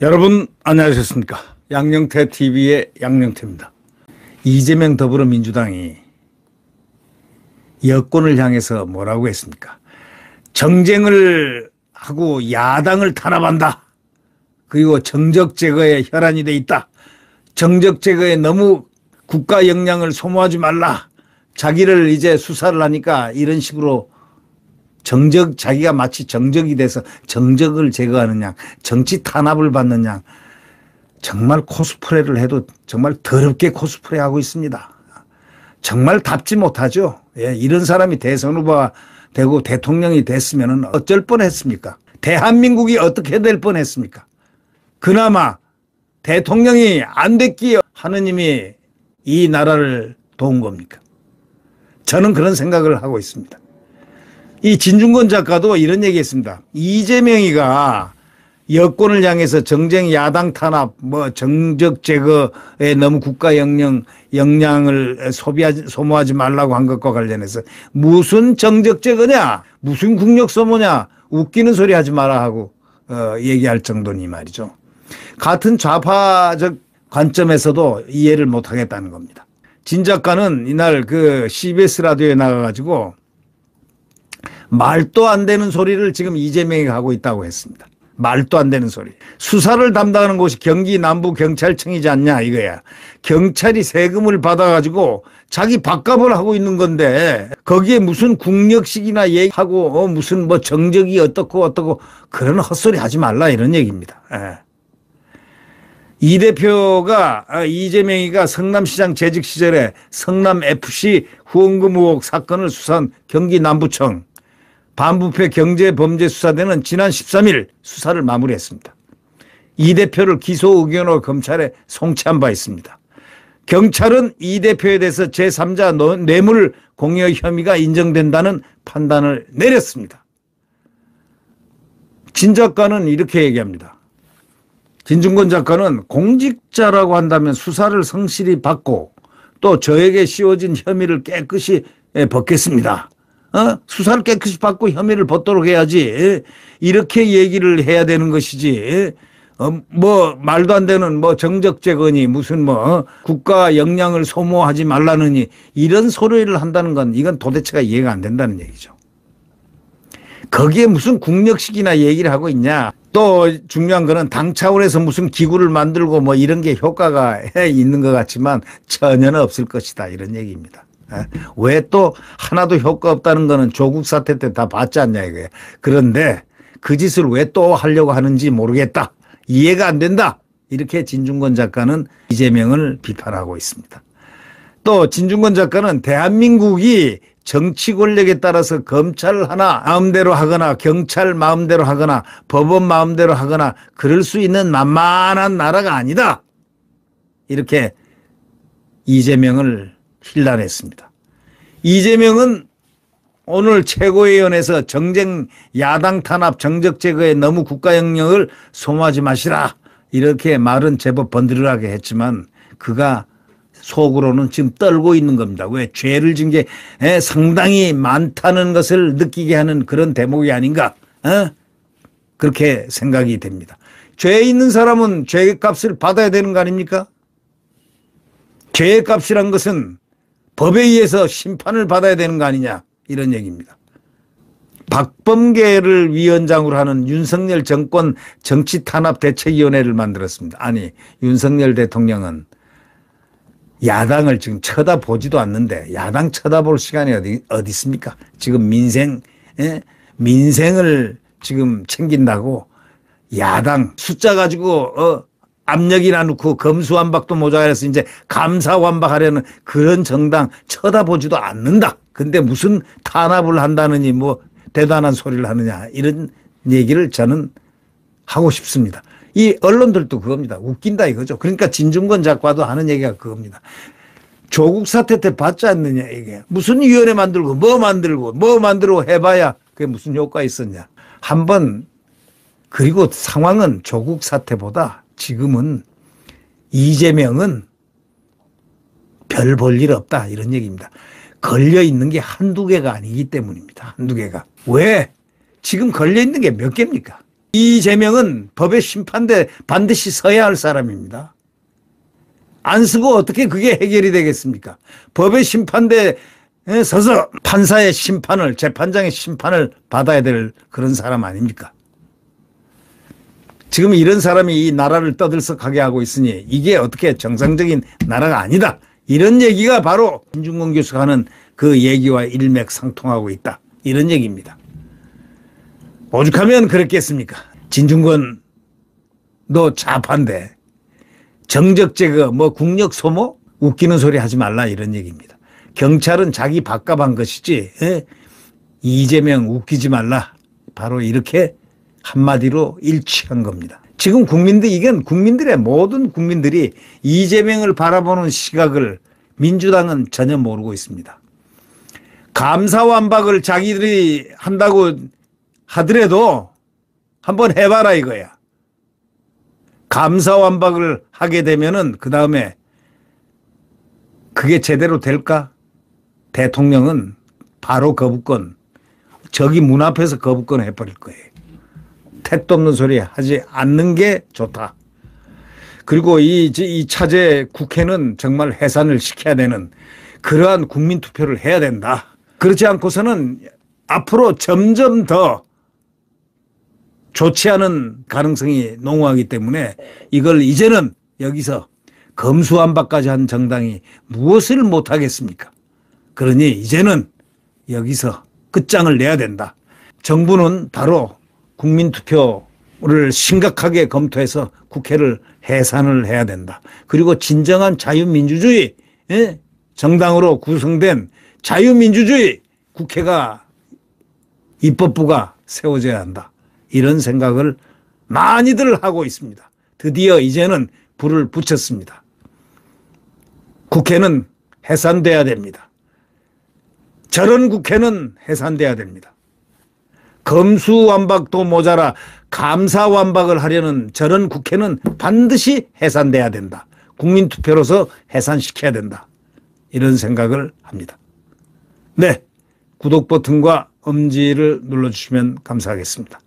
여러분 안녕하셨습니까? 양영태 TV의 양영태입니다. 이재명 더불어민주당이 여권을 향해서 뭐라고 했습니까? 정쟁을 하고 야당을 탄압한다. 그리고 정적 제거에 혈안이 돼 있다. 정적 제거에 너무 국가 역량을 소모하지 말라. 자기를 이제 수사를 하니까 이런 식으로 자기가 마치 정적이 돼서 정적을 제거하는 양, 정치 탄압을 받는 양, 정말 코스프레를 해도 정말 더럽게 코스프레하고 있습니다. 정말 답지 못하죠. 예, 이런 사람이 대선 후보가 되고 대통령이 됐으면 어쩔 뻔했습니까? 대한민국이 어떻게 될 뻔했습니까? 그나마 대통령이 안 됐기에 하느님이 이 나라를 도운 겁니까? 저는 그런 생각을 하고 있습니다. 이 진중권 작가도 이런 얘기했습니다. 이재명이가 여권을 향해서 정쟁 야당 탄압, 정적 제거에 너무 국가 역량을 소모하지 말라고 한 것과 관련해서 무슨 정적 제거냐, 무슨 국력 소모냐, 웃기는 소리 하지 마라 하고 얘기할 정도니 말이죠. 같은 좌파적 관점에서도 이해를 못 하겠다는 겁니다. 진 작가는 이날 CBS 라디오에 나가가지고 말도 안 되는 소리를 지금 이재명이 하고 있다고 했습니다. 말도 안 되는 소리. 수사를 담당하는 곳이 경기 남부경찰청이지 않냐 이거야. 경찰이 세금을 받아가지고 자기 밥값을 하고 있는 건데 거기에 무슨 국력식이나 얘기하고 무슨 정적이 어떻고 그런 헛소리 하지 말라 이런 얘기입니다. 예. 이 대표가 이재명이가 성남시장 재직 시절에 성남FC 후원금 의혹 사건을 수사한 경기 남부청 반부패 경제범죄수사대는 지난 13일 수사를 마무리했습니다. 이 대표를 기소 의견으로 검찰에 송치한 바 있습니다. 경찰은 이 대표에 대해서 제3자 뇌물 공여 혐의가 인정된다는 판단을 내렸습니다. 진 작가는 이렇게 얘기합니다. 진중권 작가는 공직자라고 한다면 수사를 성실히 받고 또 저에게 씌워진 혐의를 깨끗이 벗겠습니다. 수사를 깨끗이 받고 혐의를 벗도록 해야지. 이렇게 얘기를 해야 되는 것이지. 말도 안 되는 정적 제거니 무슨 국가 역량을 소모하지 말라느니 이런 소리를 한다는 건 이건 도대체가 이해가 안 된다는 얘기죠. 거기에 무슨 국력식이나 얘기를 하고 있냐. 또 중요한 거는 당 차원에서 무슨 기구를 만들고 이런 게 효과가 있는 것 같지만 전혀 없을 것이다 이런 얘기입니다. 왜 또 하나도 효과 없다는 거는 조국 사태 때 다 봤지 않냐 이거예요. 그런데 그 짓을 왜 또 하려고 하는지 모르겠다. 이해가 안 된다. 이렇게 진중권 작가는 이재명을 비판하고 있습니다. 또 진중권 작가는 대한민국이 정치 권력에 따라서 검찰 하나 마음대로 하거나 경찰 마음대로 하거나 법원 마음대로 하거나 그럴 수 있는 만만한 나라가 아니다. 이렇게 이재명을 힐난했습니다. 이재명은 오늘 최고위원회에서 정쟁 야당 탄압 정적 제거에 너무 국가 역량을 소모하지 마시라 이렇게 말은 제법 번들하게 했지만 그가 속으로는 지금 떨고 있는 겁니다. 왜? 죄를 진 게 상당히 많다는 것을 느끼게 하는 그런 대목이 아닌가 그렇게 생각이 됩니다. 죄 있는 사람은 죄값을 받아야 되는 거 아닙니까? 죄의 값이란 것은 법에 의해서 심판을 받아야 되는 거 아니냐 이런 얘기입니다. 박범계를 위원장으로 하는 윤석열 정권 정치탄압대책위원회를 만들었습니다. 아니 윤석열 대통령은 야당을 지금 쳐다보지도 않는데 야당 쳐다볼 시간이 어디 있습니까? 지금 민생을 지금 챙긴다고 야당 숫자 가지고 압력이나 놓고 검수완박도 모자라서 이제 감사완박하려는 그런 정당 쳐다보지도 않는다. 근데 무슨 탄압을 한다느니 대단한 소리를 하느냐 이런 얘기를 저는 하고 싶습니다. 이 언론들도 그겁니다. 웃긴다 이거죠. 그러니까 진중권 작가도 하는 얘기가 그겁니다. 조국 사태 때 받지 않느냐 이게. 무슨 위원회 만들고 만들고 해봐야 그게 무슨 효과 있었냐. 그리고 상황은 조국 사태보다 지금은 이재명은 별 볼 일 없다 이런 얘기입니다. 걸려 있는 게 한두 개가 아니기 때문입니다. 한두 개가. 왜? 지금 걸려 있는 게 몇 개입니까? 이재명은 법의 심판대 반드시 서야 할 사람입니다. 안 쓰고 어떻게 그게 해결이 되겠습니까? 법의 심판대에 서서 판사의 심판을, 재판장의 심판을 받아야 될 그런 사람 아닙니까? 지금 이런 사람이 이 나라를 떠들썩하게 하고 있으니 이게 어떻게 정상적인 나라가 아니다. 이런 얘기가 바로 김준권 교수가 하는 그 얘기와 일맥상통하고 있다. 이런 얘기입니다. 오죽하면 그랬겠습니까? 진중권 너 좌파인데 정적 제거 뭐 국력 소모 웃기는 소리 하지 말라 이런 얘기입니다. 경찰은 자기 밥값한 것이지 이재명 웃기지 말라. 바로 이렇게 한마디로 일치한 겁니다. 지금 이건 국민들의 모든 국민들이 이재명을 바라보는 시각을 민주당은 전혀 모르고 있습니다. 감사완박을 자기들이 한다고 하더라도 한번 해봐라 이거야. 감사완박을 하게 되면은 그 다음에 그게 제대로 될까? 대통령은 바로 거부권, 저기 문 앞에서 거부권 해버릴 거예요. 택도 없는 소리 하지 않는 게 좋다. 그리고 이 차제 국회는 정말 해산을 시켜야 되는 그러한 국민투표를 해야 된다. 그렇지 않고서는 앞으로 점점 더 좋지 않은 가능성이 농후하기 때문에 이걸 이제는 여기서 검수완박까지 한 정당이 무엇을 못하겠습니까? 그러니 이제는 여기서 끝장을 내야 된다. 정부는 바로 국민투표를 심각하게 검토해서 국회를 해산을 해야 된다. 그리고 진정한 자유민주주의 정당으로 구성된 자유민주주의 국회가 입법부가 세워져야 한다. 이런 생각을 많이들 하고 있습니다. 드디어 이제는 불을 붙였습니다. 국회는 해산돼야 됩니다. 저런 국회는 해산돼야 됩니다. 검수완박도 모자라 감사완박을 하려는 저런 국회는 반드시 해산돼야 된다. 국민투표로서 해산시켜야 된다. 이런 생각을 합니다. 네, 구독 버튼과 엄지를 눌러주시면 감사하겠습니다.